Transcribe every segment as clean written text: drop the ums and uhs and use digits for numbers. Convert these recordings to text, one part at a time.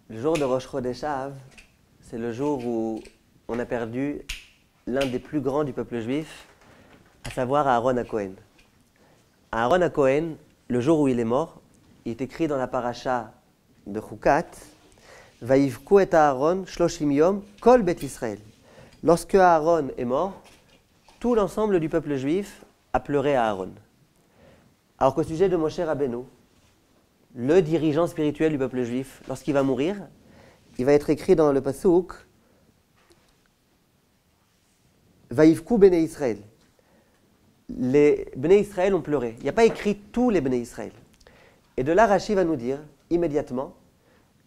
Le jour de Rosh Chodesh Av, c'est le jour où on a perdu l'un des plus grands du peuple juif, à savoir Aaron HaKohen. Aaron HaKohen, le jour où il est mort, il est écrit dans la paracha de Chukat, Vayivku et Aaron shloshim yom kol bet Israël. Lorsque Aaron est mort, tout l'ensemble du peuple juif a pleuré à Aaron. Alors qu'au sujet de Moshe Rabbeinu, le dirigeant spirituel du peuple juif, lorsqu'il va mourir, il va être écrit dans le pasuk Vayivku bnei Israël. Les bnei Israël ont pleuré. Il n'y a pas écrit tous les bnei Israël. Et de là, Rashi va nous dire immédiatement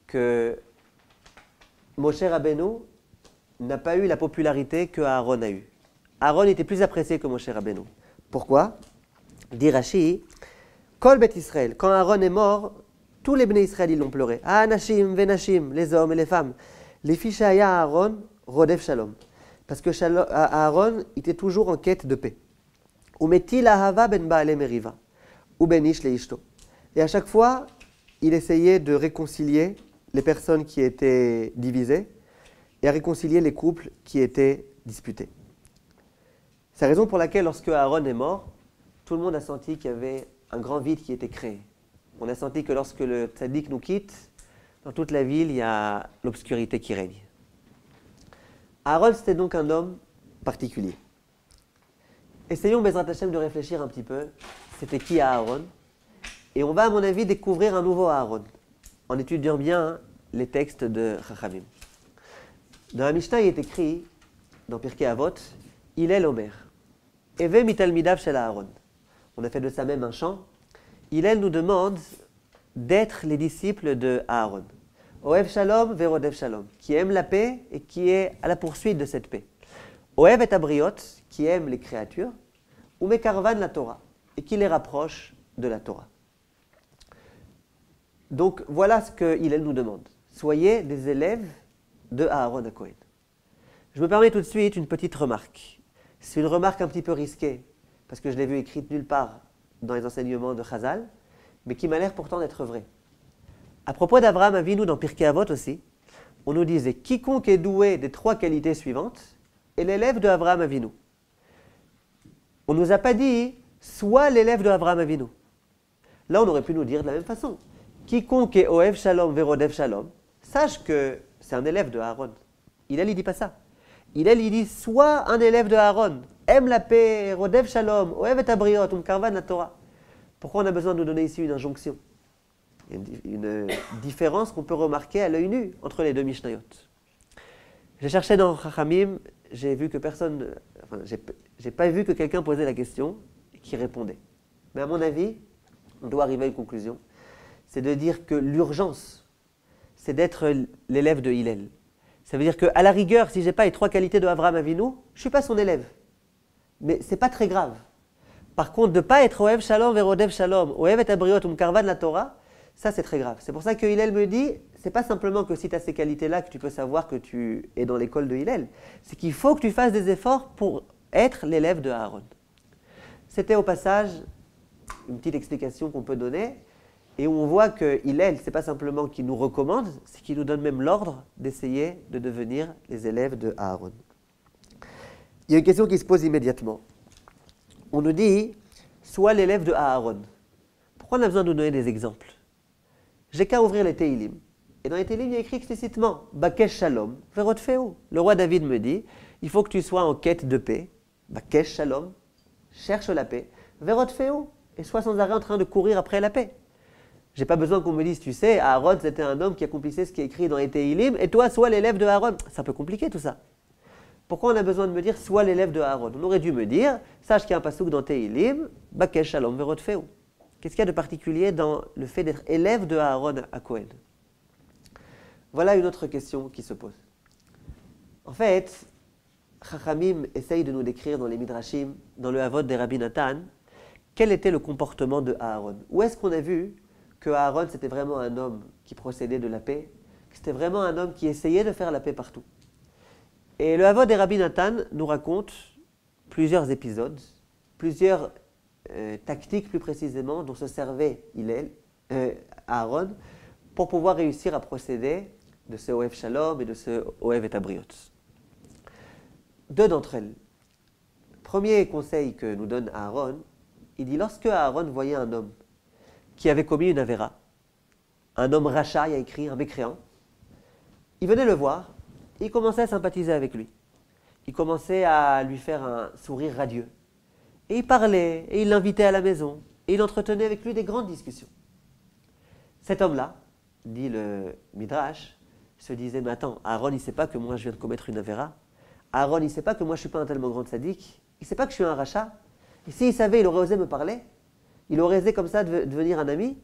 que Moshe Rabbeinu n'a pas eu la popularité que Aaron a eue. Aaron était plus apprécié que Moshe Rabbeinu. Pourquoi? Dit Rashi, Kol bet Israël, quand Aaron est mort, tous les bnei Israël ils l'ont pleuré. Anashim venashim, les hommes et les femmes. Les fichaya Aaron, rodef shalom. Parce que Aaron était toujours en quête de paix. Umetil ahava ben baale meriva, ou ben ish le ishto. Et à chaque fois, il essayait de réconcilier les personnes qui étaient divisées et à réconcilier les couples qui étaient disputés. C'est la raison pour laquelle, lorsque Aaron est mort, tout le monde a senti qu'il y avait un grand vide qui était créé. On a senti que lorsque le tzaddik nous quitte, dans toute la ville, il y a l'obscurité qui règne. Aaron, c'était donc un homme particulier. Essayons, Bezrat Hashem, de réfléchir un petit peu. C'était qui Aaron? Et on va, à mon avis, découvrir un nouveau Aaron, en étudiant bien les textes de Chachamim. Dans la Mishnah, il est écrit, dans Pirkei Avot, Hillel Omer, Eve mitalmidav shel Aaron. On a fait de ça même un chant. Hillel nous demande d'être les disciples de Aaron. Oev shalom verodev shalom, qui aime la paix et qui est à la poursuite de cette paix. Oev et abriot, qui aime les créatures, ou mekarvan la Torah, et qui les rapproche de la Torah. Donc voilà ce que Hillel nous demande. Soyez des élèves de Aaron HaKohen. Je me permets tout de suite une petite remarque. C'est une remarque un petit peu risquée, parce que je l'ai vue écrite nulle part dans les enseignements de Chazal, mais qui m'a l'air pourtant d'être vraie. À propos d'Abraham Avinu dans Pirkei Avot aussi, on nous disait « Quiconque est doué des trois qualités suivantes est l'élève de Abraham Avinu ». On ne nous a pas dit « Sois l'élève de Abraham Avinu ». Là, on aurait pu nous dire de la même façon « Quiconque est Oev Shalom verodev Shalom », sache que c'est un élève de Aaron. Hillel, il ne dit pas ça. Hillel, il dit « Sois un élève de Aaron, aime la paix, rodev Shalom, Oev et abriot, karvan la Torah ». Pourquoi on a besoin de nous donner ici une injonction? Il y a une différence qu'on peut remarquer à l'œil nu entre les deux Mishnayot. J'ai cherché dans Chachamim, j'ai vu que personne, j'ai pas vu que quelqu'un posait la question et qui répondait. Mais à mon avis, on doit arriver à une conclusion. C'est de dire que l'urgence, c'est d'être l'élève de Hillel. Ça veut dire qu'à la rigueur, si je n'ai pas les trois qualités de Avraham Avinu, je ne suis pas son élève. Mais ce n'est pas très grave. Par contre, de ne pas être Oev Shalom verodev Shalom, Oev et abriot karvan la Torah, ça c'est très grave. C'est pour ça que Hillel me dit, c'est pas simplement que si tu as ces qualités-là que tu peux savoir que tu es dans l'école de Hillel. C'est qu'il faut que tu fasses des efforts pour être l'élève de Aaron. C'était au passage une petite explication qu'on peut donner. Et on voit que Hillel, ce n'est pas simplement qu'il nous recommande, c'est qu'il nous donne même l'ordre d'essayer de devenir les élèves de Aaron. Il y a une question qui se pose immédiatement. On nous dit, sois l'élève de Aaron. Pourquoi on a besoin de nous donner des exemples? J'ai qu'à ouvrir les Teilim. Et dans les Teilim, il y a écrit explicitement, Bakesh Shalom, Verot-Feu. Le roi David me dit, il faut que tu sois en quête de paix. Bakesh Shalom, cherche la paix. Verot-Feu, et sois sans arrêt en train de courir après la paix. J'ai pas besoin qu'on me dise, tu sais, Aaron c'était un homme qui accomplissait ce qui est écrit dans les Teilim, et toi, sois l'élève de Aaron. C'est un peu compliqué tout ça. Pourquoi on a besoin de me dire, sois l'élève de Aaron? On aurait dû me dire, sache qu'il y a un pasuk dans Teilim, Bakesh Shalom Verot-Feu. Qu'est-ce qu'il y a de particulier dans le fait d'être élève de Aaron HaKohen? Voilà une autre question qui se pose. En fait, Chachamim essaye de nous décrire dans les Midrashim, dans le Havot des Rabbi Nathan, quel était le comportement de Aaron. Où est-ce qu'on a vu que Aaron, c'était vraiment un homme qui procédait de la paix, que c'était vraiment un homme qui essayait de faire la paix partout. Et le Havot des Rabbi Nathan nous raconte plusieurs épisodes, plusieurs tactiques plus précisément dont se servait Aaron pour pouvoir réussir à procéder de ce Ohev Shalom et de ce Ohev et Abriot. Deux d'entre elles. Premier conseil que nous donne Aaron, il dit lorsque Aaron voyait un homme qui avait commis une avéra, un homme rachat, il y a écrit, un mécréant, il venait le voir et il commençait à sympathiser avec lui. Il commençait à lui faire un sourire radieux. Et il parlait, et il l'invitait à la maison, et il entretenait avec lui des grandes discussions. Cet homme-là, dit le Midrash, se disait, mais attends, Aaron, il ne sait pas que moi je viens de commettre une avéra. Aaron, il ne sait pas que moi je ne suis pas un tellement grand sadique. Il ne sait pas que je suis un rachat. Et s'il savait, il aurait osé me parler. Il aurait osé comme ça devenir un ami.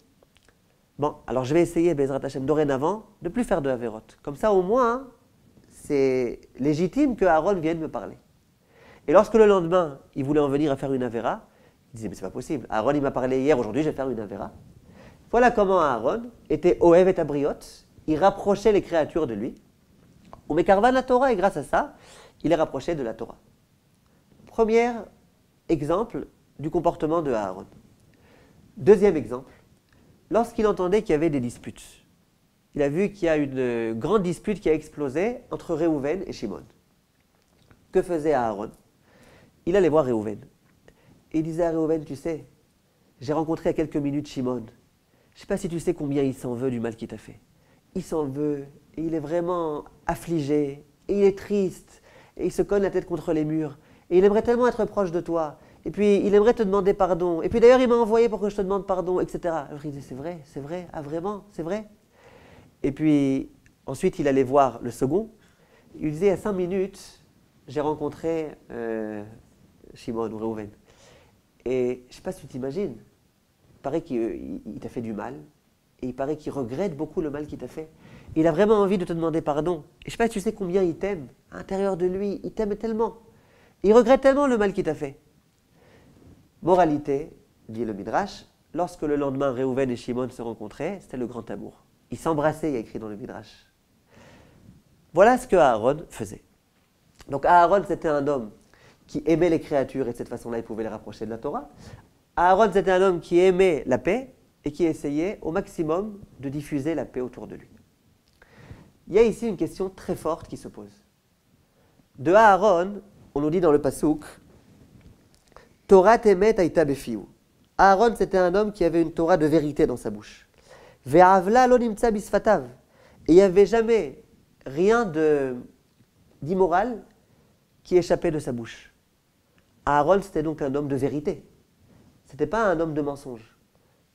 Bon, alors je vais essayer, Bezrat Hashem, dorénavant, de ne plus faire de avérotes. Comme ça, au moins, hein, c'est légitime que Aaron vienne me parler. Et lorsque le lendemain, il voulait en venir à faire une avéra, il disait, mais c'est pas possible. Aaron, il m'a parlé hier, aujourd'hui, je vais faire une avéra. Voilà comment Aaron était Ohev et Abriot. Il rapprochait les créatures de lui. On mekarvan la Torah, et grâce à ça, il est rapproché de la Torah. Premier exemple du comportement de Aaron. Deuxième exemple, lorsqu'il entendait qu'il y avait des disputes. Il a vu qu'il y a une grande dispute qui a explosé entre Réhouven et Shimon. Que faisait Aaron? Il allait voir Réhouven. Et il disait à Réhouven, tu sais, j'ai rencontré il y a quelques minutes Shimon. Je ne sais pas si tu sais combien il s'en veut du mal qu'il t'a fait. Il s'en veut, et il est vraiment affligé, et il est triste, et il se cogne la tête contre les murs, et il aimerait tellement être proche de toi, et puis il aimerait te demander pardon, et puis d'ailleurs il m'a envoyé pour que je te demande pardon, etc. Alors il disait, c'est vrai, ah vraiment, c'est vrai. Et puis ensuite il allait voir le second, il disait, il y a 5 minutes, j'ai rencontré Shimon ou Réhouven, et je ne sais pas si tu t'imagines, il paraît qu'il t'a fait du mal, et il paraît qu'il regrette beaucoup le mal qu'il t'a fait. Il a vraiment envie de te demander pardon. Et je ne sais pas si tu sais combien il t'aime. À l'intérieur de lui, il t'aime tellement. Il regrette tellement le mal qu'il t'a fait. Moralité, dit le Midrash, lorsque le lendemain Réhouven et Shimon se rencontraient, c'était le grand amour. Ils s'embrassaient, il y a écrit dans le Midrash. Voilà ce que Aaron faisait. Donc Aaron, c'était un homme qui aimait les créatures et de cette façon-là, il pouvait les rapprocher de la Torah. Aaron, c'était un homme qui aimait la paix et qui essayait au maximum de diffuser la paix autour de lui. Il y a ici une question très forte qui se pose. De Aaron, on nous dit dans le Passouk, Torah temet aïta befiou. Aaron, c'était un homme qui avait une Torah de vérité dans sa bouche. Ve'avla lo nimtza bisfatav. Et il n'y avait jamais rien d'immoral qui échappait de sa bouche. Aaron, c'était donc un homme de vérité. Ce n'était pas un homme de mensonge.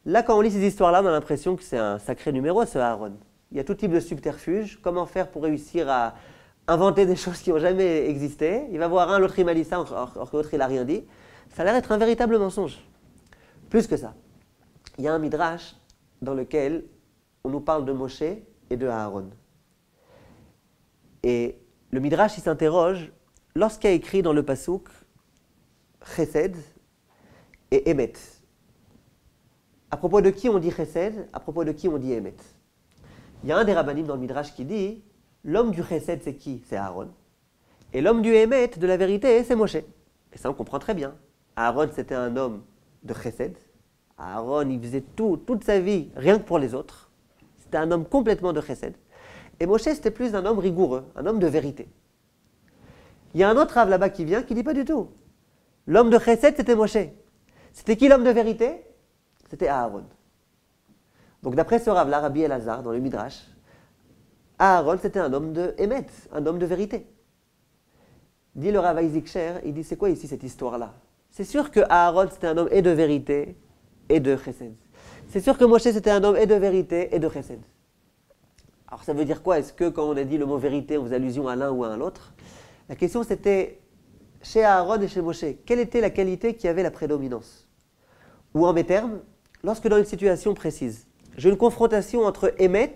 Là, quand on lit ces histoires-là, on a l'impression que c'est un sacré numéro, ce Aaron. Il y a tout type de subterfuge. Comment faire pour réussir à inventer des choses qui n'ont jamais existé? Il va voir un, l'autre il m'a dit ça, alors que l'autre il n'a rien dit. Ça a l'air d'être un véritable mensonge. Plus que ça, il y a un midrash dans lequel on nous parle de Moshe et de Aaron. Et le midrash, il s'interroge, lorsqu'il y a écrit dans le Passouk Chesed et Emet. À propos de qui on dit Chesed, à propos de qui on dit Emet. Il y a un des rabbanim dans le Midrash qui dit, l'homme du Chesed c'est qui? C'est Aaron. Et l'homme du Emet, de la vérité, c'est Moshe. Et ça on comprend très bien. Aaron c'était un homme de Chesed. Aaron il faisait toute sa vie rien que pour les autres. C'était un homme complètement de Chesed. Et Moshe c'était plus un homme rigoureux, un homme de vérité. Il y a un autre Rav là-bas qui vient qui dit pas du tout. L'homme de Chesed c'était Moshe. C'était qui l'homme de vérité? C'était Aaron. Donc d'après ce Rav-là, Rabbi Elazar, dans le Midrash, Aaron c'était un homme de Emet, un homme de vérité. Dit le Rav Isaac Sher, il dit c'est quoi ici cette histoire-là? C'est sûr que Aaron c'était un homme et de vérité et de Chesed. C'est sûr que Moshe c'était un homme et de vérité et de Chesed. Alors ça veut dire quoi? Est-ce que quand on a dit le mot vérité, on faisait allusion à l'un ou à l'autre? La question c'était, chez Aaron et chez Moshe, quelle était la qualité qui avait la prédominance? Ou en mes termes, lorsque dans une situation précise, j'ai une confrontation entre Emet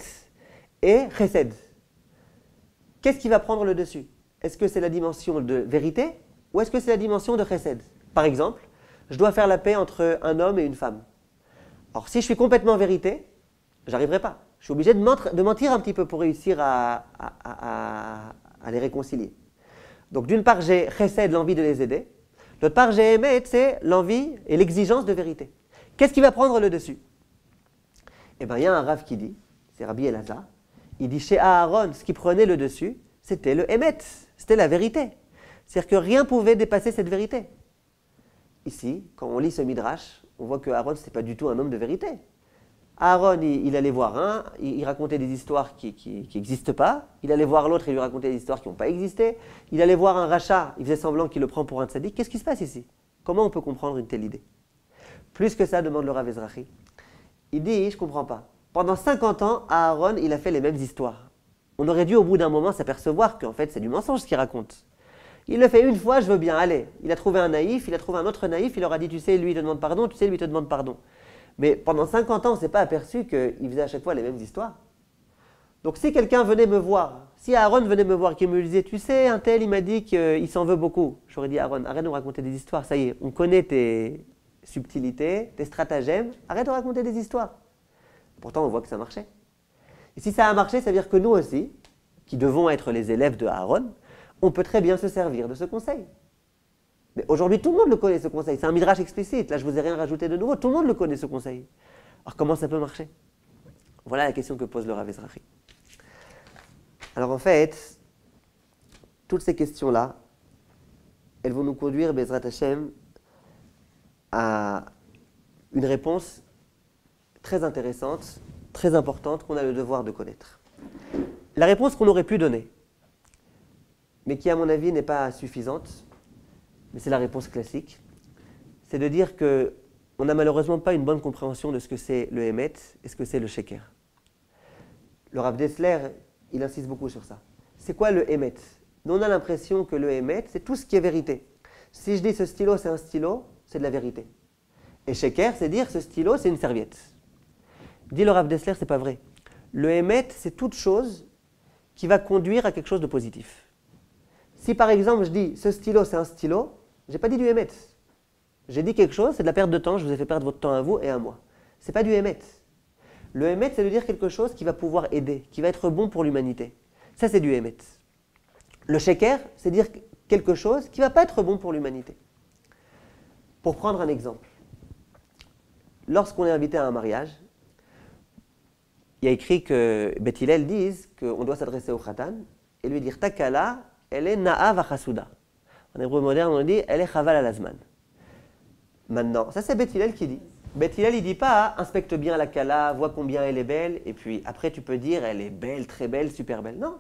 et Chesed, qu'est-ce qui va prendre le dessus? Est-ce que c'est la dimension de vérité ou est-ce que c'est la dimension de Chesed? Par exemple, je dois faire la paix entre un homme et une femme. Alors si je suis complètement vérité, j'arriverai pas. Je suis obligé de mentir un petit peu pour réussir à les réconcilier. Donc d'une part j'ai Chesed, l'envie de les aider. D'autre part j'ai Emet, c'est l'envie et l'exigence de vérité. Qu'est-ce qui va prendre le dessus? Eh bien il y a un Rav qui dit, c'est Rabbi Elazar, il dit chez Aaron, ce qui prenait le dessus, c'était le Emet, c'était la vérité. C'est-à-dire que rien ne pouvait dépasser cette vérité. Ici, quand on lit ce Midrash, on voit que Aaron, ce n'est pas du tout un homme de vérité. Aaron, il allait voir un, il racontait des histoires qui n'existent pas. Il allait voir l'autre, il lui racontait des histoires qui n'ont pas existé. Il allait voir un rachat, il faisait semblant qu'il le prend pour un tzaddik. Qu'est-ce qui se passe ici? Comment on peut comprendre une telle idée? Plus que ça, demande le Rav Ezrahi. Il dit, je ne comprends pas. Pendant 50 ans, Aaron, il a fait les mêmes histoires. On aurait dû au bout d'un moment s'apercevoir qu'en fait, c'est du mensonge ce qu'il raconte. Il le fait une fois, je veux bien, allez. Il a trouvé un naïf, il a trouvé un autre naïf, il leur a dit, tu sais, lui, il te demande pardon, tu sais, lui, il te demande pardon. Mais pendant 50 ans, on ne s'est pas aperçu qu'il faisait à chaque fois les mêmes histoires. Donc si quelqu'un venait me voir, si Aaron venait me voir et qu'il me disait, tu sais, un tel, il m'a dit qu'il s'en veut beaucoup. J'aurais dit, Aaron, arrête de me raconter des histoires, ça y est, on connaît tes subtilités, tes stratagèmes, arrête de raconter des histoires. Pourtant, on voit que ça marchait. Et si ça a marché, ça veut dire que nous aussi, qui devons être les élèves de Aaron, on peut très bien se servir de ce conseil. Mais aujourd'hui, tout le monde le connaît, ce conseil. C'est un midrash explicite. Là, je ne vous ai rien rajouté de nouveau. Tout le monde le connaît, ce conseil. Alors, comment ça peut marcher? Voilà la question que pose le Rav Ezrahi. Alors, en fait, toutes ces questions-là, elles vont nous conduire, Bezrat Hashem, à une réponse très intéressante, très importante, qu'on a le devoir de connaître. La réponse qu'on aurait pu donner, mais qui, à mon avis, n'est pas suffisante, mais c'est la réponse classique, c'est de dire qu'on n'a malheureusement pas une bonne compréhension de ce que c'est le Emet et ce que c'est le Sheker. Le Rav Dessler, il insiste beaucoup sur ça. C'est quoi le Emet? Nous, on a l'impression que le Emet, c'est tout ce qui est vérité. Si je dis ce stylo, c'est un stylo, c'est de la vérité. Et Sheker, c'est dire ce stylo, c'est une serviette. Dit le Rav Dessler, c'est pas vrai. Le Emet, c'est toute chose qui va conduire à quelque chose de positif. Si par exemple je dis ce stylo, c'est un stylo, j'ai pas dit du Emet. J'ai dit quelque chose, c'est de la perte de temps, je vous ai fait perdre votre temps à vous et à moi. C'est pas du Emet. Le Emet, c'est de dire quelque chose qui va pouvoir aider, qui va être bon pour l'humanité. Ça, c'est du Emet. Le Sheker, c'est dire quelque chose qui va pas être bon pour l'humanité. Pour prendre un exemple, lorsqu'on est invité à un mariage, il y a écrit que Beth Hillel dise qu'on doit s'adresser au Khatan et lui dire Takala, elle est Na'a vachasuda. En hébreu moderne, on dit elle est Chaval al-Azman. Maintenant, ça c'est Beth Hillel qui dit. Beth Hillel, il ne dit pas inspecte bien la Kala, vois combien elle est belle, et puis après tu peux dire elle est belle, très belle, super belle. Non.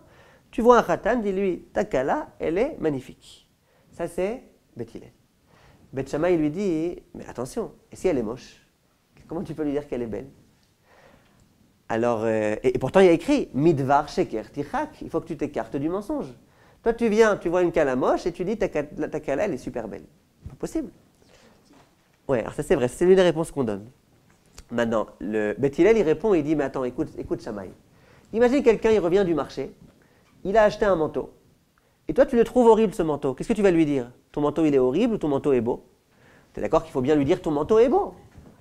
Tu vois un Khatan, dis-lui Takala, elle est magnifique. Ça c'est Beth Hillel. Beth Shammai lui dit mais attention, et si elle est moche? Comment tu peux lui dire qu'elle est belle? Alors, et pourtant il y a écrit Midvar Sheker Tichak, il faut que tu t'écartes du mensonge. Toi tu viens, tu vois une Kala moche et tu dis ta Kala elle est super belle. Pas possible. Ouais, alors ça c'est vrai, c'est l'une des réponses qu'on donne. Maintenant, le Beth Hillel il répond et il dit mais attends, écoute Shammai. Imagine quelqu'un il revient du marché, il a acheté un manteau. Et toi tu le trouves horrible ce manteau. Qu'est-ce que tu vas lui dire? Ton manteau il est horrible ou ton manteau est beau? Tu es d'accord qu'il faut bien lui dire ton manteau est beau?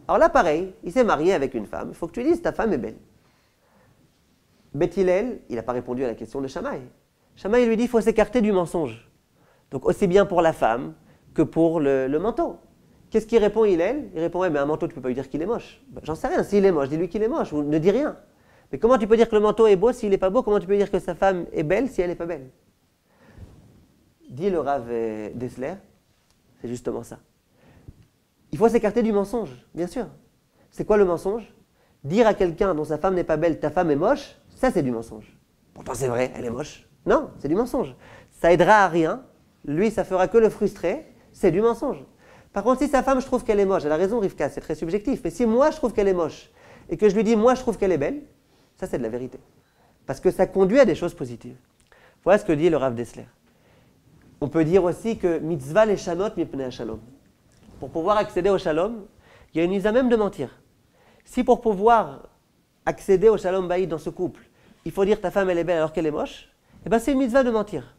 Alors là pareil, il s'est marié avec une femme, il faut que tu lui dises ta femme est belle. Beth Hillel, il n'a pas répondu à la question de Shammai. Shammai lui dit il faut s'écarter du mensonge. Donc aussi bien pour la femme que pour le manteau. Qu'est-ce qu'il répond Hillel? Il répond ouais, mais un manteau tu ne peux pas lui dire qu'il est moche. Ben, j'en sais rien, s'il est moche, dis-lui qu'il est moche ou ne dis rien. Mais comment tu peux dire que le manteau est beau s'il n'est pas beau? Comment tu peux dire que sa femme est belle si elle n'est pas belle? Dit le Rav Dessler, c'est justement ça. Il faut s'écarter du mensonge, bien sûr. C'est quoi le mensonge? Dire à quelqu'un dont sa femme n'est pas belle, ta femme est moche, ça c'est du mensonge. Pourtant c'est vrai, elle est moche. Non, c'est du mensonge. Ça aidera à rien, lui ça fera que le frustrer, c'est du mensonge. Par contre si sa femme je trouve qu'elle est moche, elle a raison Rivka, c'est très subjectif, mais si moi je trouve qu'elle est moche, et que je lui dis moi je trouve qu'elle est belle, ça c'est de la vérité. Parce que ça conduit à des choses positives. Voilà ce que dit le Rav Dessler. On peut dire aussi que mitzvah les shanot mipnei shalom. Pour pouvoir accéder au shalom, il y a une mise à même de mentir. Si pour pouvoir accéder au shalom baïd dans ce couple, il faut dire ta femme elle est belle alors qu'elle est moche, eh ben c'est une mitzvah de mentir.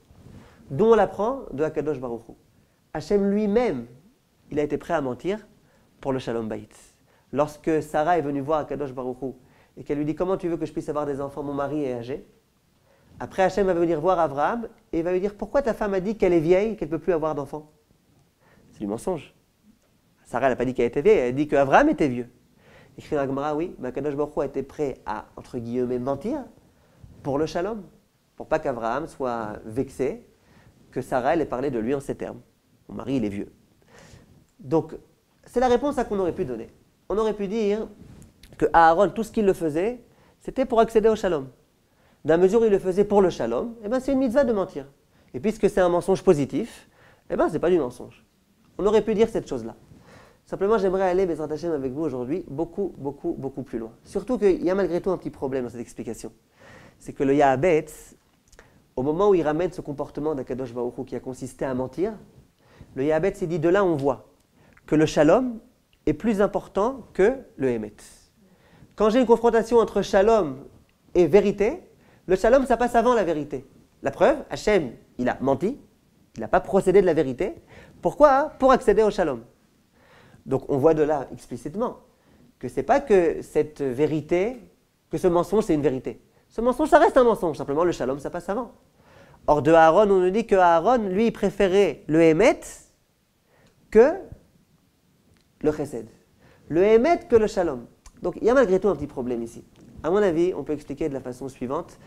D'où on l'apprend de Hakadosh Baruch Hu. Hachem lui-même, il a été prêt à mentir pour le shalom baïd. Lorsque Sarah est venue voir Hakadosh Baruch Hu et qu'elle lui dit comment tu veux que je puisse avoir des enfants, mon mari est âgé. Après Hachem va venir voir Abraham et va lui dire pourquoi ta femme a dit qu'elle est vieille, qu'elle ne peut plus avoir d'enfants. C'est du mensonge. Sarah n'a pas dit qu'elle était vieille, elle a dit qu'Abraham était vieux. Écrit dans la Gemara, oui, mais Hakadosh Baruch Hu a été prêt à, entre guillemets, mentir pour le shalom, pour pas qu'Abraham soit vexé, que Sarah ait parlé de lui en ces termes. Mon mari, il est vieux. Donc, c'est la réponse à qu'on aurait pu donner. On aurait pu dire que Aaron, tout ce qu'il le faisait, c'était pour accéder au shalom. D'un mesure où il le faisait pour le shalom, eh ben, c'est une mitzvah de mentir. Et puisque c'est un mensonge positif, eh ben, ce n'est pas du mensonge. On aurait pu dire cette chose-là. Simplement, j'aimerais aller, Bezrat Hashem, avec vous aujourd'hui, beaucoup plus loin. Surtout qu'il y a malgré tout un petit problème dans cette explication. C'est que le Yahabetz, au moment où il ramène ce comportement d'Akadosh Baruch Hu qui a consisté à mentir, le Yahabetz s'est dit, de là on voit que le shalom est plus important que le Emet. Quand j'ai une confrontation entre shalom et vérité, le shalom, ça passe avant la vérité. La preuve, Hachem, il a menti, il n'a pas procédé de la vérité. Pourquoi? Pour accéder au shalom. Donc on voit de là explicitement que ce n'est pas que cette vérité, que ce mensonge, c'est une vérité. Ce mensonge, ça reste un mensonge. Simplement, le shalom, ça passe avant. Or, de Aaron, on nous dit que Aaron, lui, il préférait le Emet que le Chesed. Le Emet que le shalom. Donc, il y a malgré tout un petit problème ici. À mon avis, on peut expliquer de la façon suivante.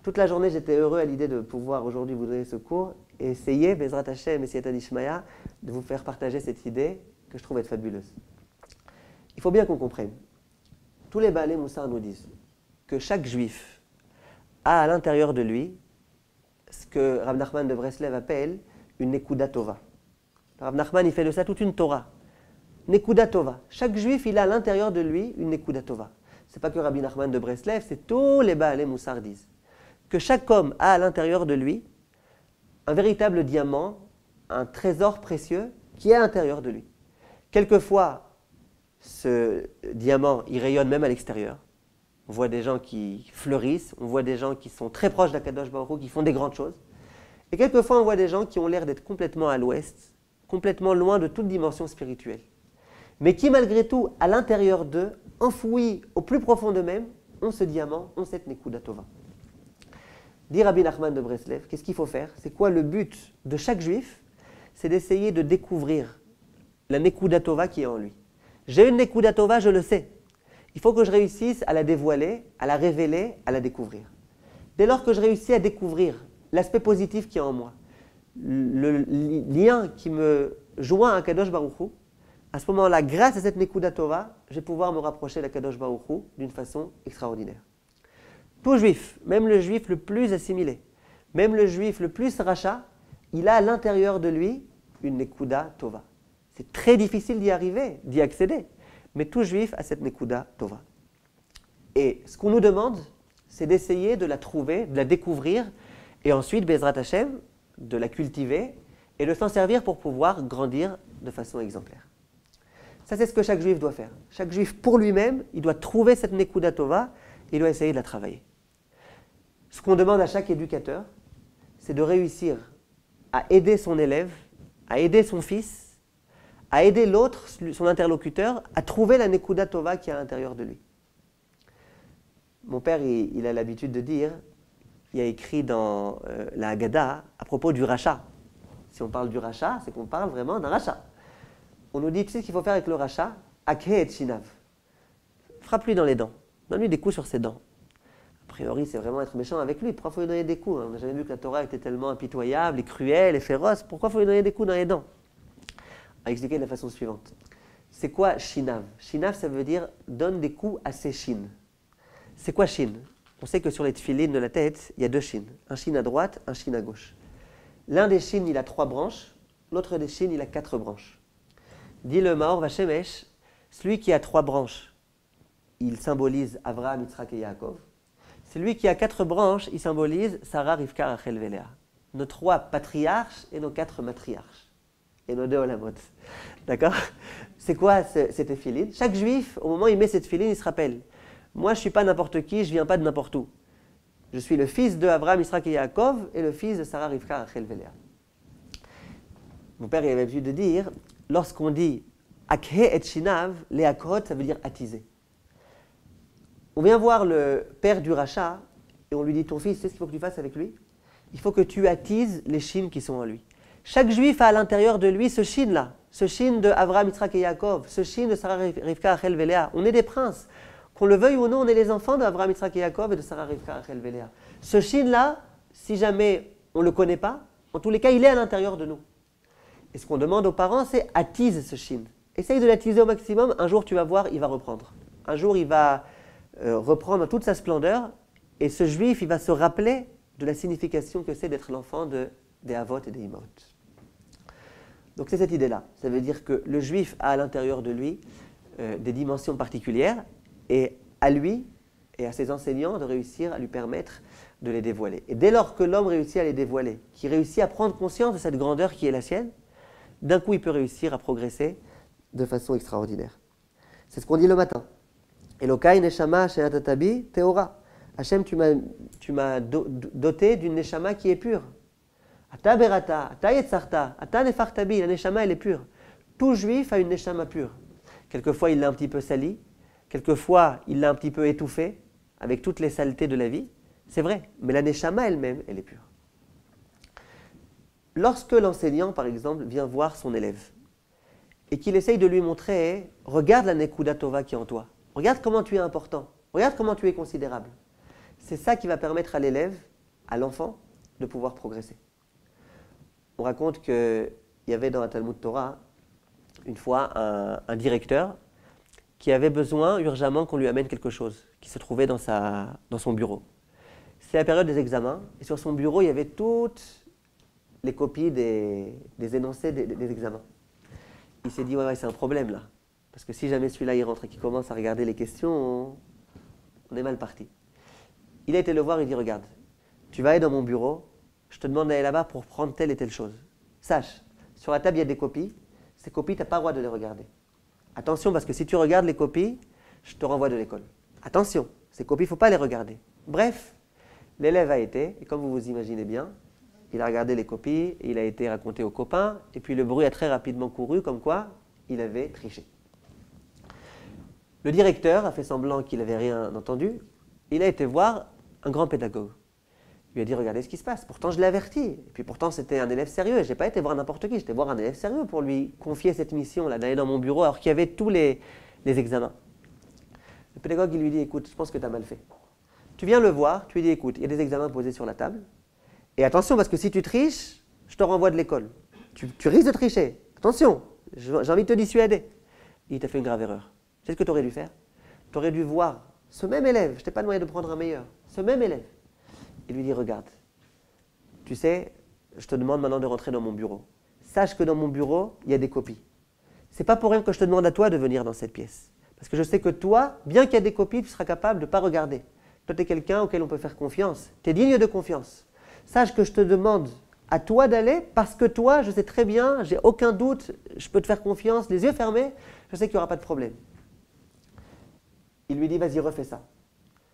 Toute la journée, j'étais heureux à l'idée de pouvoir aujourd'hui vous donner ce cours et essayer, Bezrat Hashem et Siyata Dishmaya, de vous faire partager cette idée que je trouve être fabuleuse. Il faut bien qu'on comprenne. Tous les Baalei Moussar nous disent que chaque juif a à l'intérieur de lui ce que Rav Nachman de Breslev appelle une Nekuda Tova. Rav Nachman, il fait de ça toute une Torah. Nekuda Tova. Chaque juif, il a à l'intérieur de lui une Nekuda Tova. Ce n'est pas que Rabbi Nachman de Breslev, c'est tous les Baalei Moussar disent. Que chaque homme a à l'intérieur de lui un véritable diamant, un trésor précieux qui est à l'intérieur de lui. Quelquefois, ce diamant, il rayonne même à l'extérieur. On voit des gens qui fleurissent, on voit des gens qui sont très proches d'Akadosh Baruch Hu, qui font des grandes choses. Et quelquefois, on voit des gens qui ont l'air d'être complètement à l'ouest, complètement loin de toute dimension spirituelle. Mais qui, malgré tout, à l'intérieur d'eux, enfouis au plus profond d'eux-mêmes, ont ce diamant, ont cette Nekuda Tova. Dit Rabbi Nachman de Breslev, qu'est-ce qu'il faut faire? C'est quoi le but de chaque juif? C'est d'essayer de découvrir la Nekuda Tova qui est en lui. J'ai une Nekuda Tova, je le sais. Il faut que je réussisse à la dévoiler, à la révéler, à la découvrir. Dès lors que je réussis à découvrir l'aspect positif qui est en moi, le lien qui me joint à Kadosh Baruch Hu, à ce moment-là, grâce à cette Nekuda Tova, je vais pouvoir me rapprocher de Kadosh Baruch Hu d'une façon extraordinaire. Tout juif, même le juif le plus assimilé, même le juif le plus rachat, il a à l'intérieur de lui une Nekuda Tova. C'est très difficile d'y arriver, d'y accéder, mais tout juif a cette Nekuda Tova. Et ce qu'on nous demande, c'est d'essayer de la trouver, de la découvrir, et ensuite, Bezrat Hashem, de la cultiver et de s'en servir pour pouvoir grandir de façon exemplaire. Ça, c'est ce que chaque juif doit faire. Chaque juif, pour lui-même, il doit trouver cette Nekuda Tova et il doit essayer de la travailler. Ce qu'on demande à chaque éducateur, c'est de réussir à aider son élève, à aider son fils, à aider l'autre, son interlocuteur, à trouver la Nekuda Tova qui est à l'intérieur de lui. Mon père, il a l'habitude de dire, il y a écrit dans la Haggadah à propos du rachat. Si on parle du rachat, c'est qu'on parle vraiment d'un rachat. On nous dit, tu sais ce qu'il faut faire avec le rachat? Akhe et shinav. Frappe-lui dans les dents. Donne-lui des coups sur ses dents. A priori, c'est vraiment être méchant avec lui. Pourquoi il faut lui donner des coups? On n'a jamais vu que la Torah était tellement impitoyable et cruelle et féroce. Pourquoi il faut lui donner des coups dans les dents? On va expliquer de la façon suivante. C'est quoi shinav? Shinav, ça veut dire donne des coups à ses chines. C'est quoi shin? On sait que sur les tefilines de la tête, il y a deux chines. Un shin à droite, un shin à gauche. L'un des chines, il a 3 branches. L'autre des chines, il a 4 branches. Dit le Maor Vashemesh, celui qui a 3 branches, il symbolise Avraham, Yitzhak et Yaakov. Celui qui a 4 branches, il symbolise Sarah, Rivka, Rachel et Léa. Nos 3 patriarches et nos 4 matriarches. Et nos 2 olamot. D'accord? C'est quoi cette tefilin? Chaque juif, au moment où il met cette tefilin, il se rappelle. Moi, je ne suis pas n'importe qui, je ne viens pas de n'importe où. Je suis le fils de Avraham, Yitzhak et Yaakov et le fils de Sarah, Rivka, Rachel et Léa. Mon père il avait l'habitude de dire, lorsqu'on dit Akhe et Shinav, les Akhot, ça veut dire attiser. On vient voir le père du rachat et on lui dit, ton fils, tu sais ce qu'il faut que tu fasses avec lui? Il faut que tu attises les chines qui sont en lui. Chaque juif a à l'intérieur de lui ce chine-là, ce chine de Avraham, Yitzhak et Yaakov, ce chine de Sarah, Rivka, Rachel et Léa. On est des princes. Qu'on le veuille ou non, on est les enfants d'Abraham, Yitzhak et Yaakov et de Sarah, Rivka, Rachel et Léa. Ce Shin-là, si jamais on ne le connaît pas, en tous les cas, il est à l'intérieur de nous. Et ce qu'on demande aux parents, c'est attise ce Shin. Essaye de l'attiser au maximum. Un jour, tu vas voir, il va reprendre. Un jour, il va reprendre toute sa splendeur. Et ce juif, il va se rappeler de la signification que c'est d'être l'enfant des Avot et des Imot. Donc c'est cette idée-là. Ça veut dire que le juif a à l'intérieur de lui des dimensions particulières et à lui et à ses enseignants de réussir à lui permettre de les dévoiler. Et dès lors que l'homme réussit à les dévoiler, qu'il réussit à prendre conscience de cette grandeur qui est la sienne, d'un coup il peut réussir à progresser de façon extraordinaire. C'est ce qu'on dit le matin. Elokai neshama she'atatabi teora. Hachem, tu m'as doté d'une neshama qui est pure. Ata berata, ata yetzarta, ata nefartabi, la neshama elle est pure. Tout juif a une neshama pure. Quelquefois il l'a un petit peu salie, quelquefois il l'a un petit peu étouffée, avec toutes les saletés de la vie. C'est vrai, mais la neshama elle-même, elle est pure. Lorsque l'enseignant, par exemple, vient voir son élève, et qu'il essaye de lui montrer, regarde la nekuda tova qui est en toi, regarde comment tu es important, regarde comment tu es considérable. C'est ça qui va permettre à l'élève, à l'enfant, de pouvoir progresser. On raconte qu'il y avait dans la Talmud Torah, une fois, un directeur qui avait besoin urgemment qu'on lui amène quelque chose, qui se trouvait dans son bureau. C'est la période des examens, et sur son bureau, il y avait toutes les copies des énoncés des examens. Il s'est dit, ouais, c'est un problème là, parce que si jamais celui-là il rentre et qu'il commence à regarder les questions, on est mal parti. Il a été le voir, il dit, regarde, tu vas aller dans mon bureau, je te demande d'aller là-bas pour prendre telle et telle chose. Sache, sur la table il y a des copies, ces copies, tu n'as pas le droit de les regarder. Attention, parce que si tu regardes les copies, je te renvoie de l'école. Attention, ces copies, il ne faut pas les regarder. Bref, l'élève a été, et comme vous vous imaginez bien, il a regardé les copies, il a été raconté aux copains, et puis le bruit a très rapidement couru, comme quoi il avait triché. Le directeur a fait semblant qu'il n'avait rien entendu. Il a été voir un grand pédagogue. Il lui a dit, regardez ce qui se passe. Pourtant, je l'ai averti. Et puis pourtant, c'était un élève sérieux. Je n'ai pas été voir n'importe qui. J'étais voir un élève sérieux pour lui confier cette mission-là, d'aller dans mon bureau alors qu'il y avait tous les examens. Le pédagogue, il lui dit, écoute, je pense que tu as mal fait. Tu viens le voir, tu lui dis, écoute, il y a des examens posés sur la table. Et attention, parce que si tu triches, je te renvoie de l'école. Tu risques de tricher. Attention, j'ai envie de te dissuader. Il t'a fait une grave erreur. C'est ce que tu aurais dû faire. Tu aurais dû voir ce même élève, je ne t'ai pas demandé de prendre un meilleur, ce même élève. Il lui dit, regarde, tu sais, je te demande maintenant de rentrer dans mon bureau. Sache que dans mon bureau, il y a des copies. Ce n'est pas pour rien que je te demande à toi de venir dans cette pièce. Parce que je sais que toi, bien qu'il y ait des copies, tu seras capable de ne pas regarder. Toi, tu es quelqu'un auquel on peut faire confiance. Tu es digne de confiance. Sache que je te demande à toi d'aller parce que toi, je sais très bien, j'ai aucun doute, je peux te faire confiance, les yeux fermés, je sais qu'il n'y aura pas de problème. Il lui dit, vas-y, refais ça.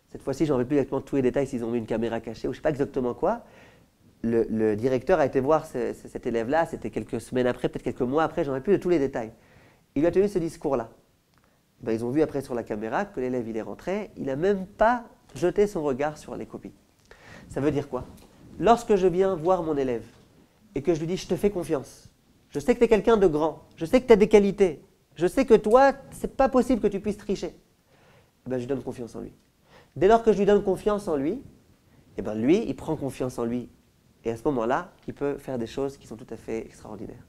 Cette fois-ci, je n'en veux plus exactement tous les détails, s'ils ont mis une caméra cachée ou je ne sais pas exactement quoi. Le directeur a été voir cet élève-là, c'était quelques semaines après, peut-être quelques mois après, j'en ai plus de tous les détails. Il lui a tenu ce discours-là. Ben, ils ont vu après sur la caméra que l'élève, il est rentré, il n'a même pas jeté son regard sur les copies. Ça veut dire quoi? Lorsque je viens voir mon élève et que je lui dis, je te fais confiance, je sais que tu es quelqu'un de grand, je sais que tu as des qualités, je sais que toi, ce n'est pas possible que tu puisses tricher, ben, je lui donne confiance en lui. Dès lors que je lui donne confiance en lui, eh ben lui, il prend confiance en lui. Et à ce moment-là, il peut faire des choses qui sont tout à fait extraordinaires.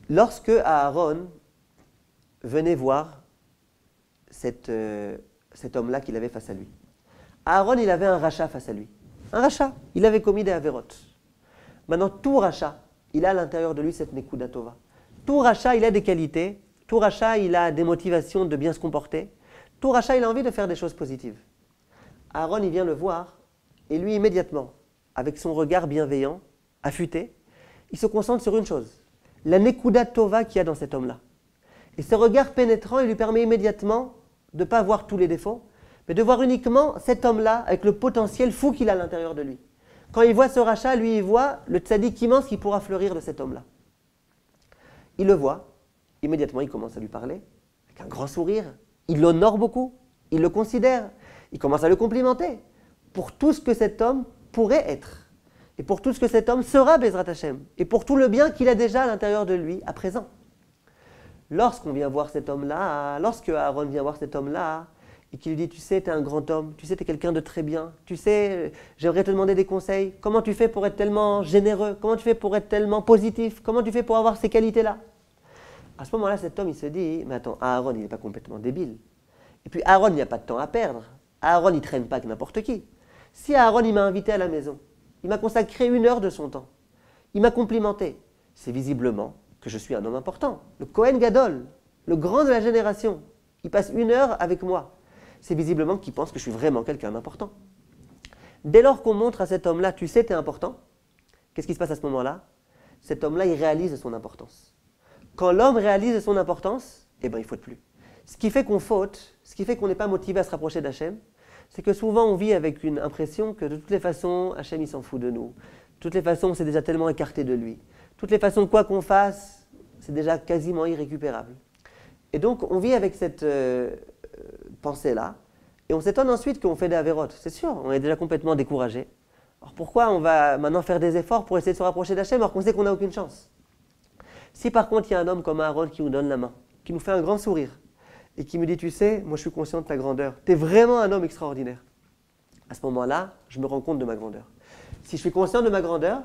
Lorsque Aaron venait voir cet homme-là qu'il avait face à lui, Aaron, il avait un rachat face à lui. Un rachat. Il avait commis des avérotes. Maintenant, tout rachat, il a à l'intérieur de lui cette nekuda tova. Tout rachat, il a des qualités. Tout rachat, il a des motivations de bien se comporter. Tout rachat, il a envie de faire des choses positives. Aaron, il vient le voir, et lui, immédiatement, avec son regard bienveillant, affûté, il se concentre sur une chose, la nekuda tova qu'il y a dans cet homme-là. Et ce regard pénétrant, il lui permet immédiatement de ne pas voir tous les défauts, mais de voir uniquement cet homme-là avec le potentiel fou qu'il a à l'intérieur de lui. Quand il voit ce rachat, lui, il voit le tzaddik immense qui pourra fleurir de cet homme-là. Il le voit, immédiatement, il commence à lui parler, avec un grand sourire. Il l'honore beaucoup, il le considère, il commence à le complimenter pour tout ce que cet homme pourrait être, et pour tout ce que cet homme sera, Bezrat Hashem, et pour tout le bien qu'il a déjà à l'intérieur de lui à présent. Lorsqu'on vient voir cet homme-là, lorsque Aaron vient voir cet homme-là, et qu'il lui dit, tu sais, tu es un grand homme, tu sais, tu es quelqu'un de très bien, tu sais, j'aimerais te demander des conseils, comment tu fais pour être tellement généreux, comment tu fais pour être tellement positif, comment tu fais pour avoir ces qualités-là? À ce moment-là, cet homme, il se dit, mais attends, Aaron, il n'est pas complètement débile. Et puis Aaron, il n'y a pas de temps à perdre. Aaron, il ne traîne pas avec n'importe qui. Si Aaron, il m'a invité à la maison, il m'a consacré 1 heure de son temps, il m'a complimenté, c'est visiblement que je suis un homme important. Le Kohen Gadol, le grand de la génération, il passe 1 heure avec moi. C'est visiblement qu'il pense que je suis vraiment quelqu'un d'important. Dès lors qu'on montre à cet homme-là, tu sais, tu es important, qu'est-ce qui se passe à ce moment-là? Cet homme-là, il réalise son importance. Quand l'homme réalise son importance, eh ben, il ne faute plus. Ce qui fait qu'on faute, ce qui fait qu'on n'est pas motivé à se rapprocher d'Hachem, c'est que souvent on vit avec une impression que de toutes les façons, Hachem il s'en fout de nous. De toutes les façons, on s'est déjà tellement écarté de lui. De toutes les façons, quoi qu'on fasse, c'est déjà quasiment irrécupérable. Et donc, on vit avec cette pensée-là, et on s'étonne ensuite qu'on fait des avérotes. C'est sûr, on est déjà complètement découragé. Alors pourquoi on va maintenant faire des efforts pour essayer de se rapprocher d'Hachem alors qu'on sait qu'on n'a aucune chance? Si par contre, il y a un homme comme Aaron qui nous donne la main, qui nous fait un grand sourire, et qui me dit, tu sais, moi je suis conscient de ta grandeur, tu es vraiment un homme extraordinaire. À ce moment-là, je me rends compte de ma grandeur. Si je suis conscient de ma grandeur,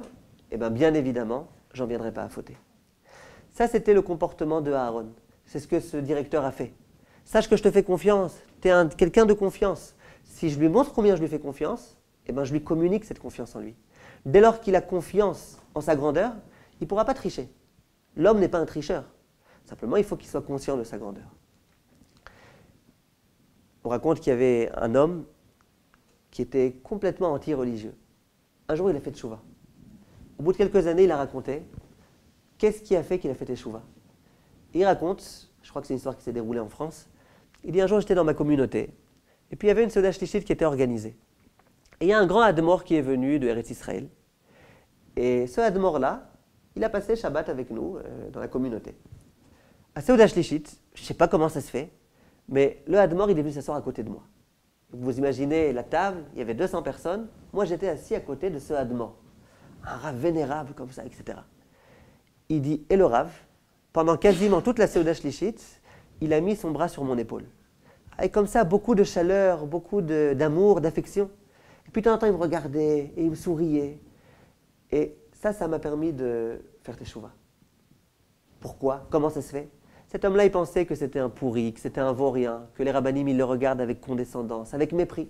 eh bien évidemment, j'en viendrai pas à fauter. Ça, c'était le comportement de Aaron. C'est ce que ce directeur a fait. Sache que je te fais confiance, tu es quelqu'un de confiance. Si je lui montre combien je lui fais confiance, eh je lui communique cette confiance en lui. Dès lors qu'il a confiance en sa grandeur, il ne pourra pas tricher. L'homme n'est pas un tricheur. Simplement, il faut qu'il soit conscient de sa grandeur. On raconte qu'il y avait un homme qui était complètement anti-religieux. Un jour, il a fait tchouva. Au bout de quelques années, il a raconté qu'est-ce qui a fait qu'il a fait tchouva. Et il raconte, je crois que c'est une histoire qui s'est déroulée en France, il dit un jour, j'étais dans ma communauté, et puis il y avait une Seudah Shlichit qui était organisée. Et il y a un grand Admor qui est venu de Eretz Israël. Et ce Admor-là, il a passé Shabbat avec nous dans la communauté. À Seudah Shlichit, je ne sais pas comment ça se fait, mais le Admor, il est venu s'asseoir à côté de moi. Donc vous imaginez la table, il y avait 200 personnes. Moi, j'étais assis à côté de ce Admor. Un Rav vénérable comme ça, etc. Il dit, et le Rav, pendant quasiment toute la Seudah Shlichit, il a mis son bras sur mon épaule. Avec comme ça, beaucoup de chaleur, beaucoup d'amour, d'affection. Et puis de temps en temps, il me regardait et il me souriait. Et ça m'a permis de faire teshuva. Pourquoi? Comment ça se fait? Cet homme-là, il pensait que c'était un pourri, que c'était un vaurien, que les rabbinim, ils le regardent avec condescendance, avec mépris.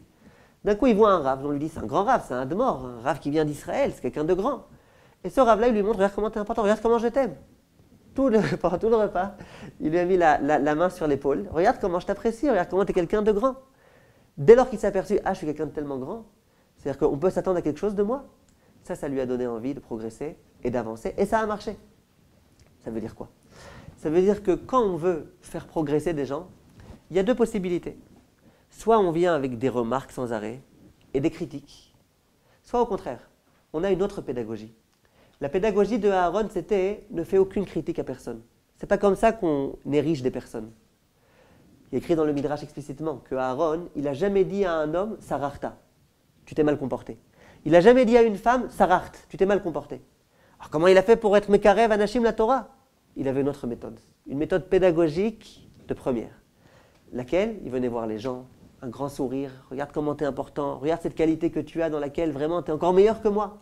D'un coup, il voit un Rav, on lui dit, c'est un grand Rav, c'est un Admor, un Rav qui vient d'Israël, c'est quelqu'un de grand. Et ce Rav-là, il lui montre, regarde comment tu es important, regarde comment je t'aime. Pendant tout le repas, il lui a mis la main sur l'épaule, regarde comment je t'apprécie, regarde comment tu es quelqu'un de grand. Dès lors qu'il s'est aperçu, je suis quelqu'un de tellement grand, c'est-à-dire qu'on peut s'attendre à quelque chose de moi. Ça lui a donné envie de progresser et d'avancer, et ça a marché. Ça veut dire quoi? Ça veut dire que quand on veut faire progresser des gens, il y a 2 possibilités. Soit on vient avec des remarques sans arrêt et des critiques, soit au contraire, on a une autre pédagogie. La pédagogie de Aaron, c'était ne fais aucune critique à personne. C'est pas comme ça qu'on érige des personnes. Il est écrit dans le Midrash explicitement que Aaron, il n'a jamais dit à un homme sararta, tu t'es mal comporté. Il n'a jamais dit à une femme sarart, tu t'es mal comporté. Alors comment il a fait pour être mekarev anashim la Torah? Il avait une autre méthode, une méthode pédagogique de première, laquelle il venait voir les gens, un grand sourire, regarde comment tu es important, regarde cette qualité que tu as dans laquelle vraiment tu es encore meilleur que moi.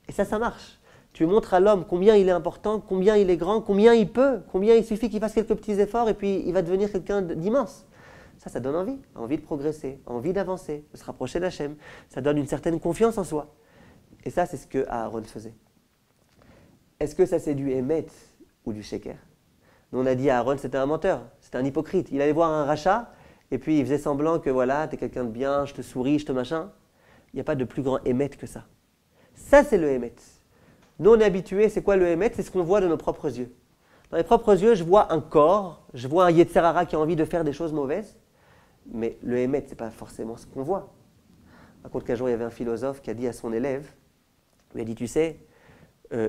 Et ça marche. Tu montres à l'homme combien il est important, combien il est grand, combien il peut, combien il suffit qu'il fasse quelques petits efforts et puis il va devenir quelqu'un d'immense. Ça donne envie de progresser, envie d'avancer, de se rapprocher d'Hachem. Ça donne une certaine confiance en soi. Et ça, c'est ce que Aaron faisait. Est-ce que ça c'est du émet ou du sheker? Nous on a dit à Aaron c'était un menteur, c'était un hypocrite. Il allait voir un rachat et puis il faisait semblant que voilà, tu es quelqu'un de bien, je te souris, je te machin. Il n'y a pas de plus grand émet que ça. Ça c'est le émet. Nous on est habitués, c'est quoi le émet? C'est ce qu'on voit de nos propres yeux. Dans les propres yeux, je vois un corps, je vois un Yetzer Hara qui a envie de faire des choses mauvaises, mais le émet, ce n'est pas forcément ce qu'on voit. Par contre, qu'un jour, il y avait un philosophe qui a dit à son élève, il lui a dit, tu sais,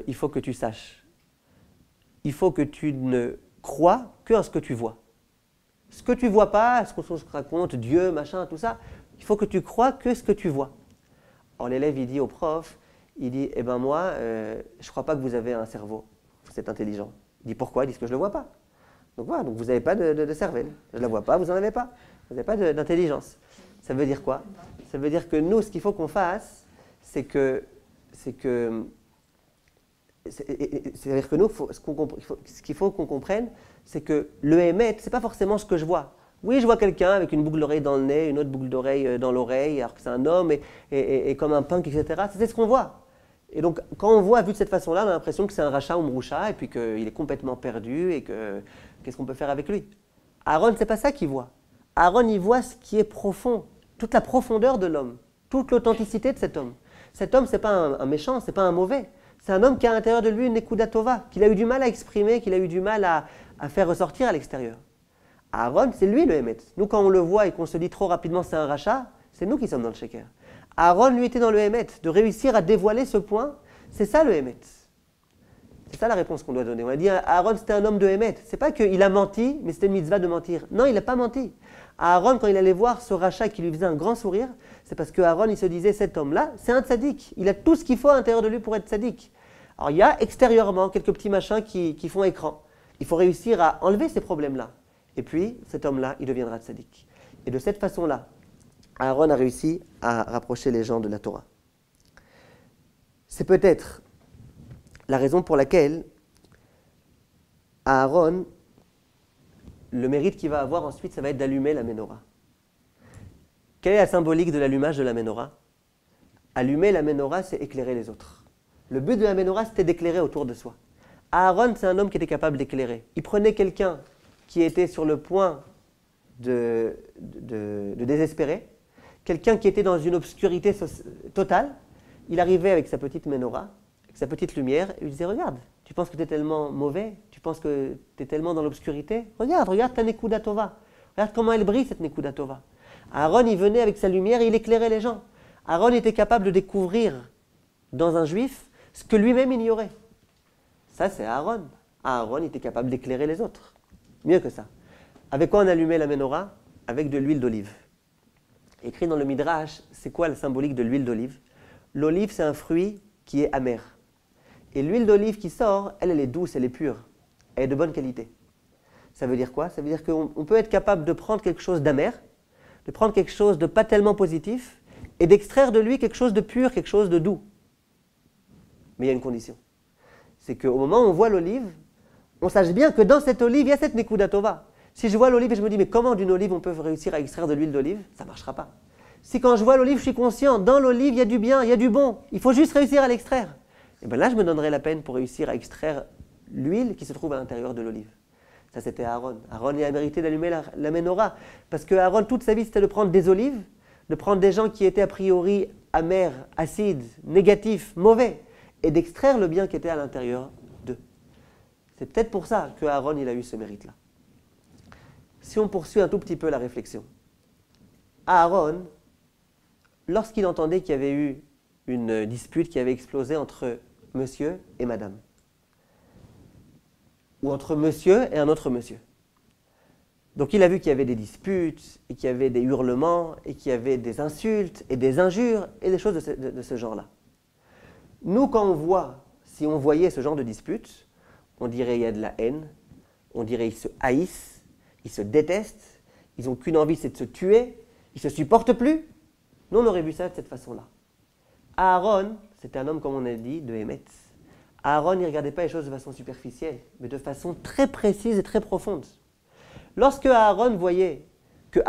il faut que tu saches, il faut que tu ne crois que en ce que tu vois. Ce que tu ne vois pas, ce qu'on se raconte, Dieu, machin, tout ça, il faut que tu crois que ce que tu vois. Alors l'élève, il dit au prof, il dit, eh ben moi, je ne crois pas que vous avez un cerveau, vous êtes intelligent. Il dit, pourquoi? Il dit, parce que je ne le vois pas. Donc voilà, donc vous n'avez pas de cervelle. Je ne la vois pas, vous n'en avez pas. Vous n'avez pas d'intelligence. Ça veut dire quoi? Ça veut dire que nous, ce qu'il faut qu'on fasse, c'est-à-dire que nous, ce qu'il faut qu'on comprenne, c'est que le émet, ce n'est pas forcément ce que je vois. Oui, je vois quelqu'un avec une boucle d'oreille dans le nez, une autre boucle d'oreille dans l'oreille, alors que c'est un homme et comme un punk, etc. C'est ce qu'on voit. Et donc, quand on voit vu de cette façon-là, on a l'impression que c'est un rachat ou mroucha et puis qu'il est complètement perdu et que qu'est-ce qu'on peut faire avec lui? Aaron, c'est pas ça qu'il voit. Aaron, il voit ce qui est profond, toute la profondeur de l'homme, toute l'authenticité de cet homme. Cet homme, ce n'est pas un méchant, ce n'est pas un mauvais. C'est un homme qui a à l'intérieur de lui une nekuda tova, qu'il a eu du mal à exprimer, qu'il a eu du mal à faire ressortir à l'extérieur. Aaron, c'est lui le Hémet. Nous, quand on le voit et qu'on se dit trop rapidement c'est un rachat, c'est nous qui sommes dans le Sheker. Aaron, lui, était dans le Hémet. De réussir à dévoiler ce point, c'est ça le Hémet. C'est ça la réponse qu'on doit donner. On a dit Aaron, c'était un homme de Hémet. C'est pas qu'il a menti, mais c'était une mitzvah de mentir. Non, il n'a pas menti. Aaron, quand il allait voir ce rachat qui lui faisait un grand sourire, c'est parce que Aaron, il se disait, cet homme-là, c'est un tzaddik. Il a tout ce qu'il faut à l'intérieur de lui pour être tzaddik. Alors, il y a extérieurement quelques petits machins qui font écran. Il faut réussir à enlever ces problèmes-là. Et puis, cet homme-là, il deviendra tzaddik. Et de cette façon-là, Aaron a réussi à rapprocher les gens de la Torah. C'est peut-être la raison pour laquelle Aaron, le mérite qu'il va avoir ensuite, ça va être d'allumer la menorah. Quelle est la symbolique de l'allumage de la menorah? Allumer la menorah, c'est éclairer les autres. Le but de la menorah, c'était d'éclairer autour de soi. Aaron, c'est un homme qui était capable d'éclairer. Il prenait quelqu'un qui était sur le point de désespérer, quelqu'un qui était dans une obscurité totale. Il arrivait avec sa petite menorah, avec sa petite lumière, et il disait, regarde, tu penses que tu es tellement mauvais, tu penses que tu es tellement dans l'obscurité, regarde ta nekuda tova, regarde comment elle brille cette nekuda tova. Aaron, il venait avec sa lumière et il éclairait les gens. Aaron était capable de découvrir dans un juif ce que lui-même ignorait. Ça, c'est Aaron. Aaron était capable d'éclairer les autres. Mieux que ça. Avec quoi on allumait la menorah? Avec de l'huile d'olive. Écrit dans le Midrash, c'est quoi la symbolique de l'huile d'olive? L'olive, c'est un fruit qui est amer. Et l'huile d'olive qui sort, elle est douce, elle est pure. Elle est de bonne qualité. Ça veut dire quoi? Ça veut dire qu'on peut être capable de prendre quelque chose d'amer, de prendre quelque chose de pas tellement positif, et d'extraire de lui quelque chose de pur, quelque chose de doux. Mais il y a une condition. C'est qu'au moment où on voit l'olive, on sache bien que dans cette olive, il y a cette nekuda tova. Si je vois l'olive et je me dis, mais comment d'une olive on peut réussir à extraire de l'huile d'olive? Ça ne marchera pas. Si quand je vois l'olive, je suis conscient, dans l'olive, il y a du bien, il y a du bon, il faut juste réussir à l'extraire. Et bien là, je me donnerai la peine pour réussir à extraire l'huile qui se trouve à l'intérieur de l'olive. Ça, c'était Aaron. Aaron, il a mérité d'allumer la menorah. Parce que Aaron, toute sa vie, c'était de prendre des olives, de prendre des gens qui étaient a priori amers, acides, négatifs, mauvais, et d'extraire le bien qui était à l'intérieur d'eux. C'est peut-être pour ça que Aaron, il a eu ce mérite-là. Si on poursuit un tout petit peu la réflexion, Aaron, lorsqu'il entendait qu'il y avait eu une dispute qui avait explosé entre monsieur et madame, ou entre monsieur et un autre monsieur. Donc il a vu qu'il y avait des disputes, et qu'il y avait des hurlements, et qu'il y avait des insultes, et des injures, et des choses de ce genre-là. Nous, quand on voit, si on voyait ce genre de dispute, on dirait il y a de la haine, on dirait ils se haïssent, ils se détestent, ils n'ont qu'une envie, c'est de se tuer, ils ne se supportent plus. Nous, on aurait vu ça de cette façon-là. Aaron, c'était un homme, comme on a dit, de Hémet. Aaron, il ne regardait pas les choses de façon superficielle, mais de façon très précise et très profonde. Lorsque Aaron voyait que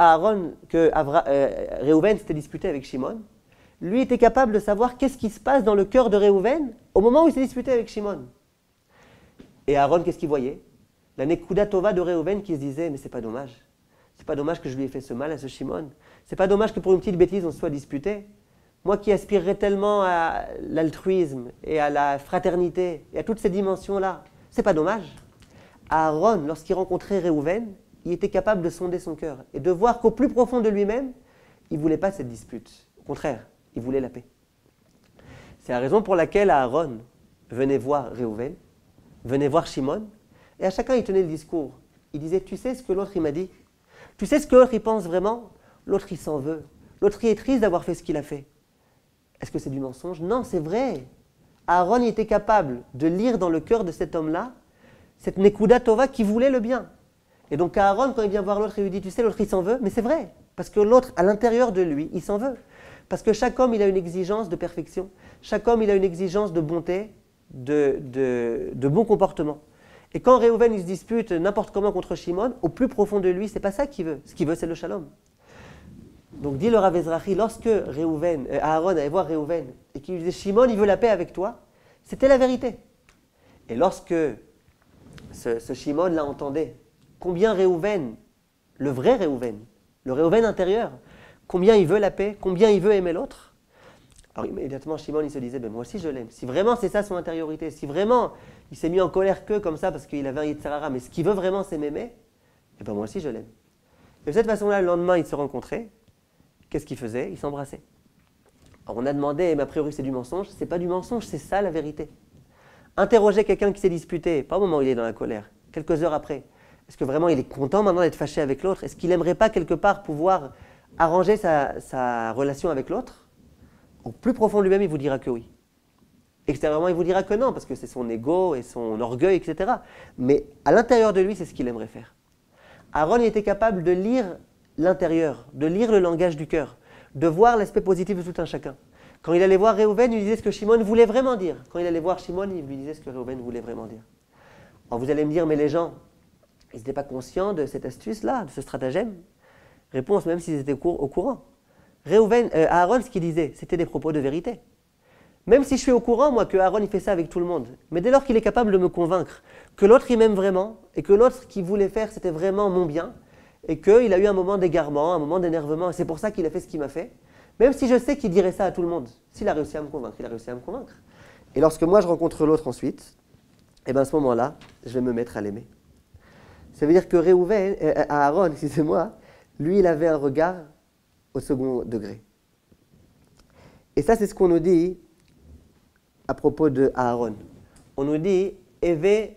Réhouven s'était disputé avec Shimon, lui était capable de savoir qu'est-ce qui se passe dans le cœur de Réhouven au moment où il s'est disputé avec Shimon. Et Aaron, qu'est-ce qu'il voyait? La nekuda tova de Réhouven qui se disait, mais c'est pas dommage. C'est pas dommage que je lui ai fait ce mal à ce Shimon. C'est pas dommage que pour une petite bêtise on se soit disputé. Moi qui aspirerais tellement à l'altruisme et à la fraternité et à toutes ces dimensions-là, c'est pas dommage. Aaron, lorsqu'il rencontrait Réhouven, il était capable de sonder son cœur et de voir qu'au plus profond de lui-même, il ne voulait pas cette dispute. Au contraire, il voulait la paix. C'est la raison pour laquelle Aaron venait voir Réhouven, venait voir Shimon, et à chacun il tenait le discours. Il disait, tu sais ce que l'autre il m'a dit? Tu sais ce que l'autre il pense vraiment? L'autre il s'en veut. L'autre il est triste d'avoir fait ce qu'il a fait. Est-ce que c'est du mensonge? Non, c'est vrai. Aaron était capable de lire dans le cœur de cet homme-là cette nekuda tova qui voulait le bien. Et donc Aaron, quand il vient voir l'autre, il lui dit, tu sais, l'autre il s'en veut, mais c'est vrai, parce que l'autre, à l'intérieur de lui, il s'en veut. Parce que chaque homme, il a une exigence de perfection. Chaque homme, il a une exigence de bonté, de bon comportement. Et quand Réhouven, il se dispute n'importe comment contre Shimon, au plus profond de lui, c'est pas ça qu'il veut. Ce qu'il veut, c'est le shalom. Donc dit le Rav Ezrahi, lorsque Aaron allait voir Réhouven et qu'il lui disait Shimon, il veut la paix avec toi, c'était la vérité. Et lorsque ce Shimon là entendait combien Réhouven, le vrai Réhouven, le Réhouven intérieur, combien il veut la paix, combien il veut aimer l'autre, alors immédiatement Shimon il se disait, moi aussi je l'aime. Si vraiment c'est ça son intériorité, si vraiment il s'est mis en colère que comme ça parce qu'il avait un Yetzer Hara, mais ce qu'il veut vraiment c'est m'aimer, et moi aussi je l'aime. Et de cette façon-là, le lendemain ils se rencontraient. Qu'est-ce qu'ils faisaient? Ils s'embrassaient. Alors on a demandé, mais a priori c'est du mensonge. C'est pas du mensonge, c'est ça la vérité. Interroger quelqu'un qui s'est disputé, pas au moment où il est dans la colère, quelques heures après. Est-ce que vraiment il est content maintenant d'être fâché avec l'autre? Est-ce qu'il n'aimerait pas quelque part pouvoir arranger sa relation avec l'autre? Au plus profond de lui-même, il vous dira que oui. Extérieurement, il vous dira que non, parce que c'est son ego et son orgueil, etc. Mais à l'intérieur de lui, c'est ce qu'il aimerait faire. Aaron il était capable de lire l'intérieur, de lire le langage du cœur, de voir l'aspect positif de tout un chacun. Quand il allait voir Réhouven, il lui disait ce que Shimon voulait vraiment dire. Quand il allait voir Shimon, il lui disait ce que Réhouven voulait vraiment dire. Alors vous allez me dire, mais les gens, ils n'étaient pas conscients de cette astuce-là, de ce stratagème? Réponse, même s'ils étaient au courant. Aaron, ce qu'il disait, c'était des propos de vérité. Même si je suis au courant, moi, que Aaron il fait ça avec tout le monde, mais dès lors qu'il est capable de me convaincre que l'autre il m'aime vraiment, et que l'autre qu'il voulait faire, c'était vraiment mon bien, et qu'il a eu un moment d'égarement, un moment d'énervement, et c'est pour ça qu'il a fait ce qu'il m'a fait, même si je sais qu'il dirait ça à tout le monde, s'il a réussi à me convaincre, il a réussi à me convaincre. Et lorsque moi je rencontre l'autre ensuite, et bien à ce moment-là, je vais me mettre à l'aimer. Ça veut dire que Aaron, excusez-moi, lui il avait un regard au second degré. Et ça c'est ce qu'on nous dit à propos de Aaron. On nous dit « Eve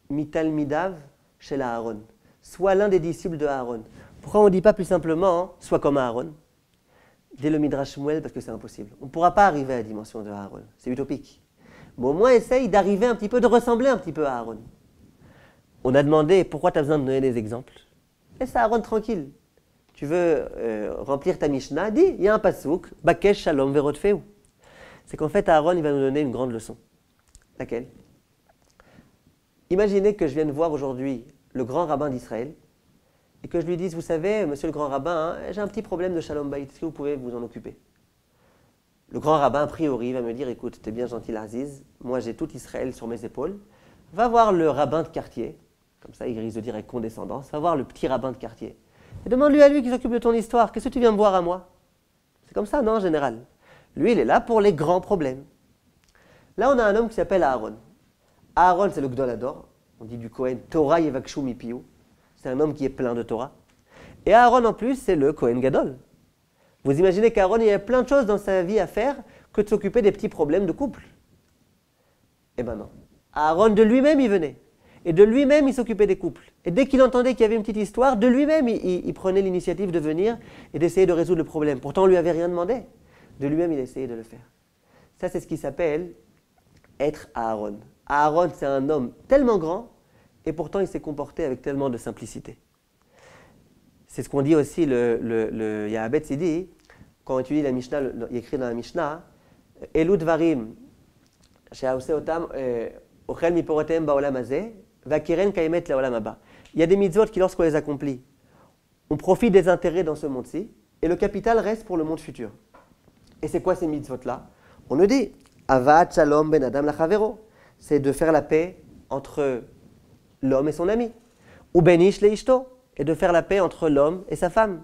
mitalmidav shel Aaron » soit l'un des disciples de Aaron. Pourquoi on ne dit pas plus simplement « sois comme Aaron » dès le Midrash Shmuel, parce que c'est impossible. On ne pourra pas arriver à la dimension de Aaron. C'est utopique. Mais au moins, essaye d'arriver un petit peu, de ressembler un petit peu à Aaron. On a demandé pourquoi tu as besoin de donner des exemples. Laisse Aaron tranquille. Tu veux remplir ta Mishnah, dis, il y a un pasouk, Bakesh Shalom Verotfeu. C'est qu'en fait, Aaron, il va nous donner une grande leçon. Laquelle? Imaginez que je vienne voir aujourd'hui le grand rabbin d'Israël et que je lui dise, vous savez, monsieur le grand rabbin, j'ai un petit problème de Shalom Bayit, est-ce que vous pouvez vous en occuper? Le grand rabbin, a priori, va me dire, écoute, t'es bien gentil, Aziz, moi j'ai tout Israël sur mes épaules, va voir le rabbin de quartier, comme ça il risque de dire avec condescendance, va voir le petit rabbin de quartier, et demande-lui à lui qui s'occupe de ton histoire, qu'est-ce que tu viens me voir à moi? C'est comme ça, non, en général. Lui, il est là pour les grands problèmes. Là, on a un homme qui s'appelle Aaron. Aaron, c'est le Gdol Hador. On dit du Kohen, Torah Yevakshu Mipiu. C'est un homme qui est plein de Torah. Et Aaron, en plus, c'est le Kohen Gadol. Vous imaginez qu'Aaron, il y avait plein de choses dans sa vie à faire que de s'occuper des petits problèmes de couple. Eh ben non. Aaron, de lui-même, il venait. Et de lui-même, il s'occupait des couples. Et dès qu'il entendait qu'il y avait une petite histoire, de lui-même, il prenait l'initiative de venir et d'essayer de résoudre le problème. Pourtant, on ne lui avait rien demandé. De lui-même, il essayait de le faire. Ça, c'est ce qui s'appelle être Aaron. Aaron, c'est un homme tellement grand, et pourtant, il s'est comporté avec tellement de simplicité. C'est ce qu'on dit aussi, il y a Abed Sidi, quand on étudie la Mishnah, il écrit dans la Mishnah, « Elu dvarim, she'aose otam, ochel miporotem ba'olam hazeh, vakiren kaimet la'olam haba » Il y a des mitzvot qui, lorsqu'on les accomplit, on profite des intérêts dans ce monde-ci, et le capital reste pour le monde futur. Et c'est quoi ces mitzvot-là? On nous dit Avat Shalom Ben Adam Lachavero. C'est de faire la paix entre l'homme et son ami. Ou Ben Ish Leishto. Et de faire la paix entre l'homme et sa femme.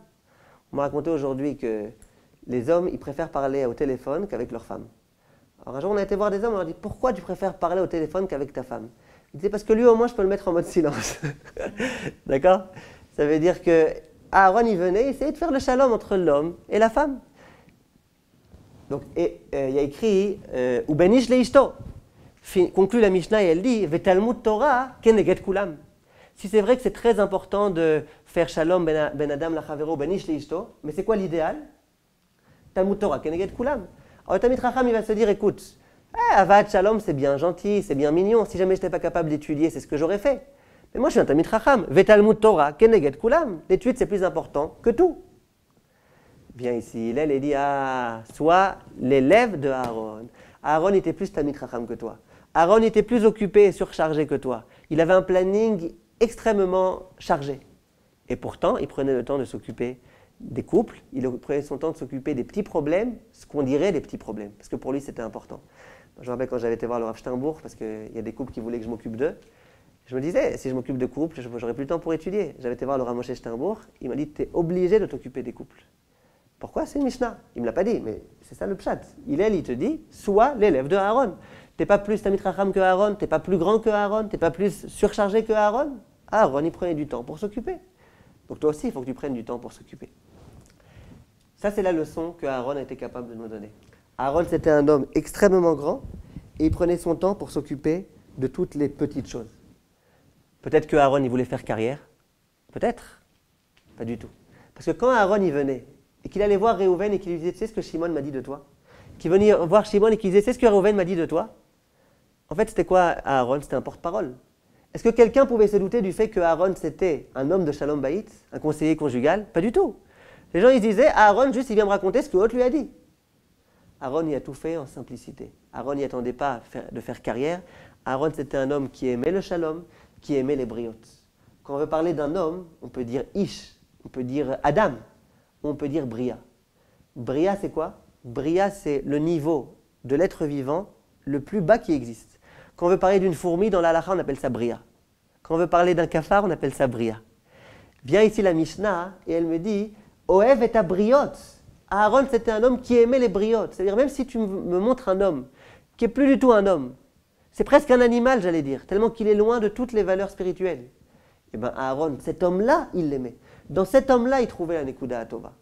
On m'a raconté aujourd'hui que les hommes, ils préfèrent parler au téléphone qu'avec leur femme. Alors un jour, on a été voir des hommes, on leur a dit pourquoi tu préfères parler au téléphone qu'avec ta femme? Ils disaient parce que lui, au moins, je peux le mettre en mode silence. D'accord? Ça veut dire que Aaron, il venait essayer de faire le shalom entre l'homme et la femme. Donc, il y a écrit « Ubenish leishto » conclut la Mishnah et elle dit « Vetalmud Torah keneget kulam » Si c'est vrai que c'est très important de faire shalom ben adam lachavero benish leishto, mais c'est quoi l'idéal? Talmud Torah keneget kulam. Alors le Talmid Chacham il va se dire écoute, avad shalom c'est bien gentil, c'est bien mignon, si jamais je n'étais pas capable d'étudier c'est ce que j'aurais fait. Mais moi, je suis un Talmid Chacham. Vetalmud Torah, Keneged Kulam. L'étude, c'est plus important que tout. Viens ici, Hillel et dit, ah, sois l'élève de Aaron. Aaron était plus Talmid Chacham que toi. Aaron était plus occupé et surchargé que toi. Il avait un planning extrêmement chargé. Et pourtant, il prenait le temps de s'occuper des couples, il prenait son temps de s'occuper des petits problèmes, ce qu'on dirait des petits problèmes, parce que pour lui, c'était important. Je me rappelle quand j'avais été voir le Rav Steinbourg, parce qu'il y a des couples qui voulaient que je m'occupe d'eux. Je me disais, si je m'occupe de couples, j'aurais plus le temps pour étudier. J'avais été voir le Rav Moshe Steinbourg, il m'a dit, tu es obligé de t'occuper des couples. Pourquoi? C'est une Mishnah. Il ne me l'a pas dit, mais c'est ça le pshat. Il te dit, sois l'élève de Aaron. Tu n'es pas plus Talmid Chacham que Aaron, tu n'es pas plus grand que Aaron, tu n'es pas plus surchargé que Aaron. Aaron, il prenait du temps pour s'occuper. Donc toi aussi, il faut que tu prennes du temps pour s'occuper. Ça, c'est la leçon que Aaron a été capable de nous donner. Aaron, c'était un homme extrêmement grand et il prenait son temps pour s'occuper de toutes les petites choses. Peut-être que Aaron, il voulait faire carrière. Peut-être. Pas du tout. Parce que quand Aaron, il venait et qu'il allait voir Réhouven et qu'il lui disait, tu sais ce que Shimon m'a dit de toi? Qu'il venait voir Shimon et qu'il disait, tu sais ce que Réhouven m'a dit de toi? En fait, c'était quoi Aaron? C'était un porte-parole. Est-ce que quelqu'un pouvait se douter du fait que Aaron, c'était un homme de Shalom Bayit, un conseiller conjugal? Pas du tout. Les gens, ils disaient, Aaron, juste, il vient me raconter ce que l'autre lui a dit. Aaron y a tout fait en simplicité. Aaron n'y attendait pas de faire carrière. Aaron, c'était un homme qui aimait le Shalom, qui aimait les briotes. Quand on veut parler d'un homme, on peut dire Ish, on peut dire Adam, on peut dire Bria. Bria, c'est quoi? Bria, c'est le niveau de l'être vivant le plus bas qui existe. Quand on veut parler d'une fourmi, dans l'halakha, on appelle ça Bria. Quand on veut parler d'un cafard, on appelle ça Bria. Vient ici la Mishnah et elle me dit Oev et ta briote. Aaron, c'était un homme qui aimait les briotes. C'est-à-dire, même si tu me montres un homme qui n'est plus du tout un homme, c'est presque un animal, j'allais dire, tellement qu'il est loin de toutes les valeurs spirituelles. Eh bien, Aaron, cet homme-là, il l'aimait. Dans cet homme-là, il trouvait la Nekuda Atova.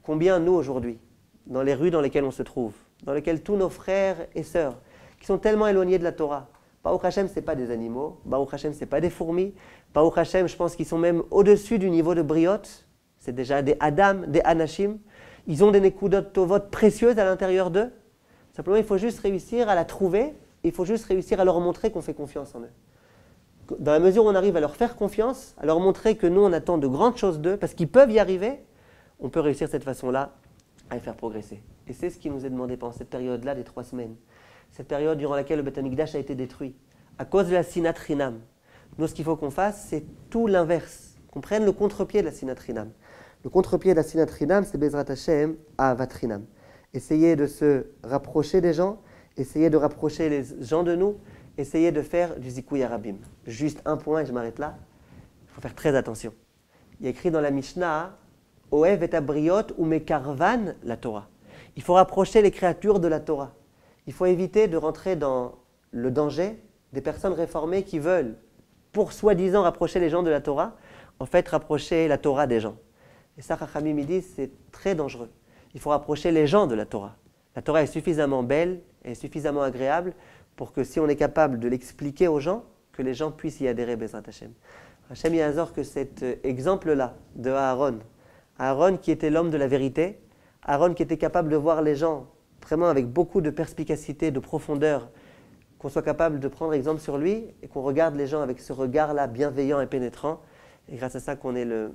Combien, nous, aujourd'hui, dans les rues dans lesquelles on se trouve, dans lesquelles tous nos frères et sœurs, qui sont tellement éloignés de la Torah, Baruch Hashem, ce n'est pas des animaux, Baruch Hashem, ce n'est pas des fourmis, Baruch Hashem, je pense qu'ils sont même au-dessus du niveau de briotes, c'est déjà des Adam, des Anashim, ils ont des Nekudot Tovot précieuses à l'intérieur d'eux, simplement il faut juste réussir à la trouver, il faut juste réussir à leur montrer qu'on fait confiance en eux. Dans la mesure où on arrive à leur faire confiance, à leur montrer que nous on attend de grandes choses d'eux, parce qu'ils peuvent y arriver, on peut réussir de cette façon-là à les faire progresser. Et c'est ce qui nous est demandé pendant cette période-là des 3 semaines. Cette période durant laquelle le Beth Amikdash a été détruit, à cause de la Sinat Chinam. Nous, ce qu'il faut qu'on fasse, c'est tout l'inverse, qu'on prenne le contre-pied de la Sinat Chinam. Le contre-pied de la Sinat Chinam, c'est Bezrat Hashem Ahavat Chinam. Essayer de se rapprocher des gens, essayer de rapprocher les gens de nous, essayer de faire du Zikouy Arabim. Juste un point et je m'arrête là. Il faut faire très attention. Il y a écrit dans la Mishnah, Oev et abriot ou mekarvan la Torah. Il faut rapprocher les créatures de la Torah. Il faut éviter de rentrer dans le danger des personnes réformées qui veulent, pour soi-disant rapprocher les gens de la Torah, en fait rapprocher la Torah des gens. Et ça, Chachamim me dit, c'est très dangereux. Il faut rapprocher les gens de la Torah. La Torah est suffisamment belle et suffisamment agréable pour que si on est capable de l'expliquer aux gens, que les gens puissent y adhérer, Bezrat Hashem. Hashem Yazor, que cet exemple-là de Aaron, Aaron qui était l'homme de la vérité, Aaron qui était capable de voir les gens vraiment avec beaucoup de perspicacité, de profondeur, qu'on soit capable de prendre exemple sur lui et qu'on regarde les gens avec ce regard-là bienveillant et pénétrant. Et grâce à ça qu'on est le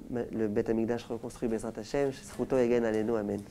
Beth Amikdash reconstruit, Bezrat Hashem, Shesruto Egen Alenu, Amen.